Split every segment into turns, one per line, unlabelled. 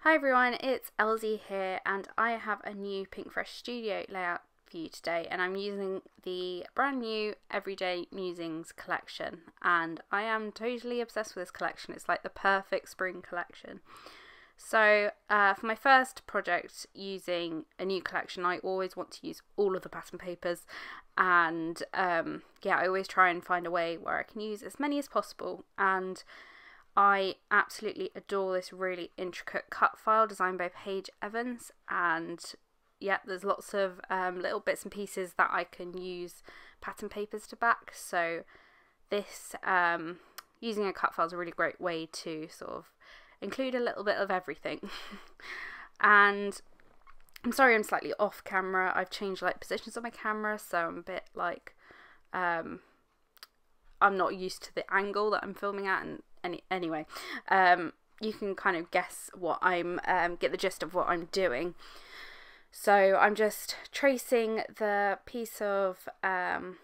Hi everyone, it's Elsie here and I have a new Pinkfresh studio layout for you today, and I'm using the brand new Everyday Musings collection, and I am totally obsessed with this collection. It's like the perfect spring collection. So for my first project using a new collection, I always want to use all of the pattern papers, and yeah, I always try and find a way where I can use as many as possible. And I absolutely adore this really intricate cut file designed by Paige Evans, and yeah, there's lots of little bits and pieces that I can use pattern papers to back. So this using a cut file is a really great way to sort of include a little bit of everything. And I'm sorry I'm slightly off camera. I've changed like positions on my camera, so I'm a bit like I'm not used to the angle that I'm filming at, and anyway, you can kind of guess what I'm get the gist of what I'm doing. So I'm just tracing the piece of the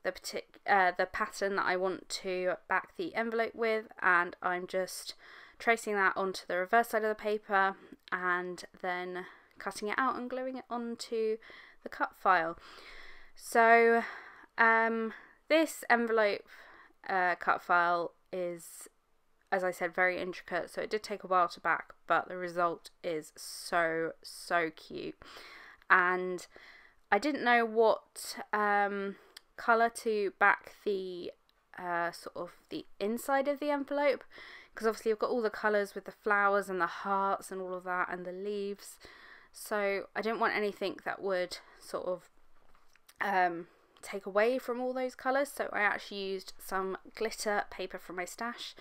pattern that I want to back the envelope with, and I'm just tracing that onto the reverse side of the paper and then cutting it out and gluing it onto the cut file. So this envelope cut file is, as I said, very intricate, so it did take a while to back, but the result is so cute. And I didn't know what colour to back the sort of the inside of the envelope, because obviously I've got all the colours with the flowers and the hearts and all of that and the leaves, so I didn't want anything that would sort of take away from all those colours. So I actually used some glitter paper from my stash,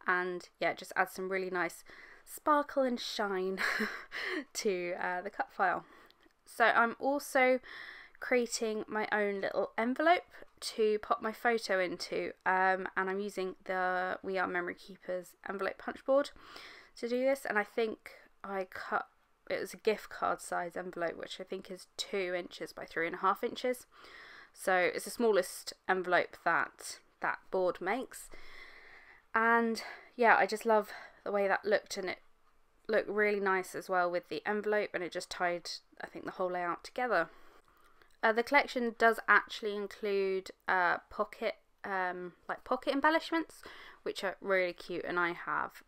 and yeah, just add some really nice sparkle and shine to the cut file. So I'm also creating my own little envelope to pop my photo into, and I'm using the We Are Memory Keepers envelope punch board to do this. And I think it was a gift card size envelope, which I think is 2 inches by 3.5 inches. So it's the smallest envelope that board makes. And yeah, I just love the way that looked, and it looked really nice as well with the envelope, and it just tied, I think, the whole layout together. The collection does actually include pocket embellishments, which are really cute, and I have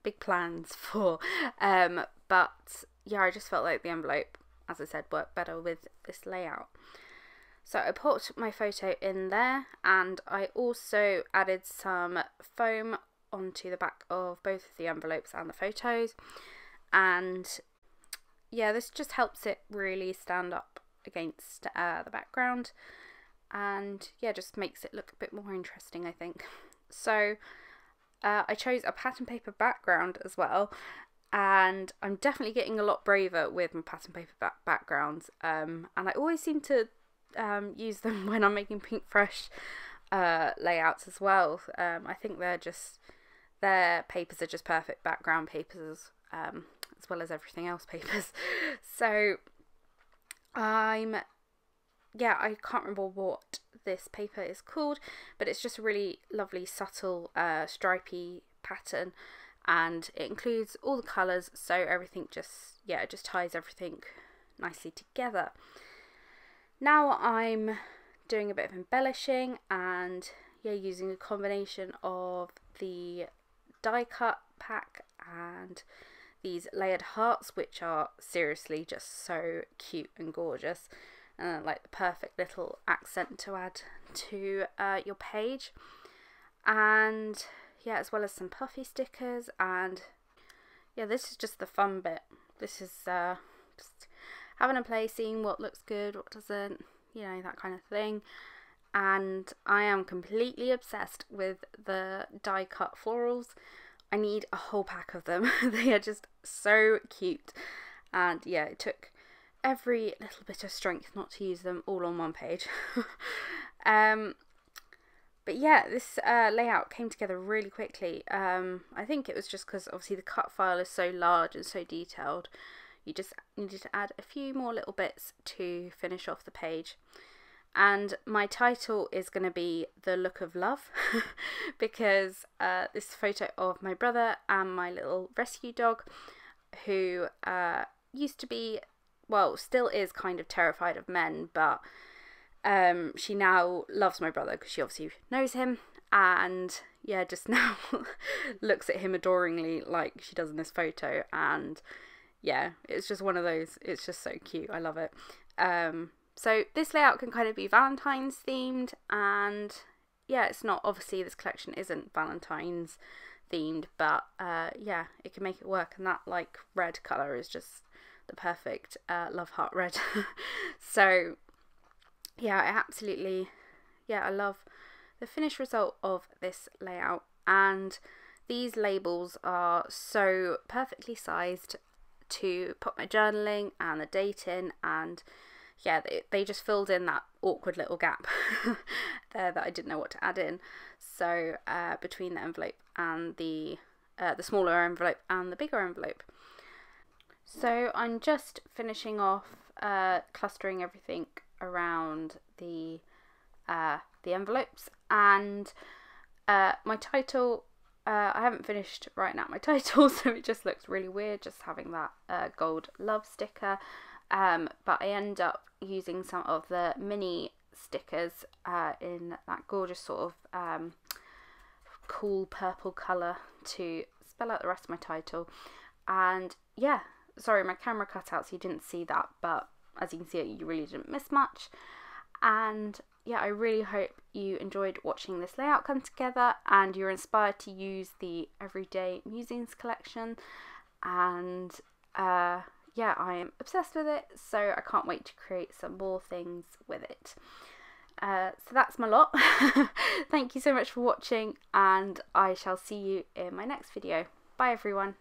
big plans for. But yeah, I just felt like the envelope, as I said, worked better with this layout. So I popped my photo in there, and I also added some foam onto the back of both of the envelopes and the photos. And yeah, this just helps it really stand up against the background, and yeah, just makes it look a bit more interesting, I think. So I chose a pattern paper background as well, and I'm definitely getting a lot braver with my pattern paper backgrounds, and I always seem to use them when I'm making Pinkfresh layouts as well. I think their papers are just perfect background papers, as well as everything else papers. So I can't remember what this paper is called, but it's just a really lovely subtle stripy pattern, and it includes all the colours, so everything it just ties everything nicely together. Now I'm doing a bit of embellishing, and yeah, using a combination of the die cut pack and these layered hearts, which are seriously just so cute and gorgeous, like the perfect little accent to add to your page. And yeah, as well as some puffy stickers, and yeah, this is just the fun bit. This is just having a play, seeing what looks good, what doesn't, you know, that kind of thing. And I am completely obsessed with the die cut florals. I need a whole pack of them. They are just so cute, and yeah, it took every little bit of strength not to use them all on one page. But yeah, this layout came together really quickly. I think it was just because obviously the cut file is so large and so detailed. You just needed to add a few more little bits to finish off the page. And my title is going to be The Look of Love, because this photo of my brother and my little rescue dog, who used to be, well, still is kind of terrified of men, but she now loves my brother because she obviously knows him, and yeah, just now looks at him adoringly like she does in this photo. And yeah, it's just one of those, it's just so cute. I love it. So this layout can kind of be Valentine's themed, and yeah, it's not, obviously this collection isn't Valentine's themed, but yeah, it can make it work. And that like red colour is just the perfect love heart red. So yeah, I absolutely, yeah, I love the finished result of this layout. And these labels are so perfectly sized to put my journaling and the date in, and yeah, they just filled in that awkward little gap there that I didn't know what to add in. So between the envelope and the smaller envelope and the bigger envelope. So I'm just finishing off clustering everything around the envelopes, and my title, I haven't finished writing out my title, so it just looks really weird just having that gold love sticker, but I end up using some of the mini stickers in that gorgeous sort of cool purple colour to spell out the rest of my title. And yeah, sorry, my camera cut out so you didn't see that, but as you can see, you really didn't miss much. And yeah, I really hope you enjoyed watching this layout come together and you're inspired to use the Everyday Musings collection. And yeah, I am obsessed with it, so I can't wait to create some more things with it. So that's my lot. Thank you so much for watching, and I shall see you in my next video. Bye everyone.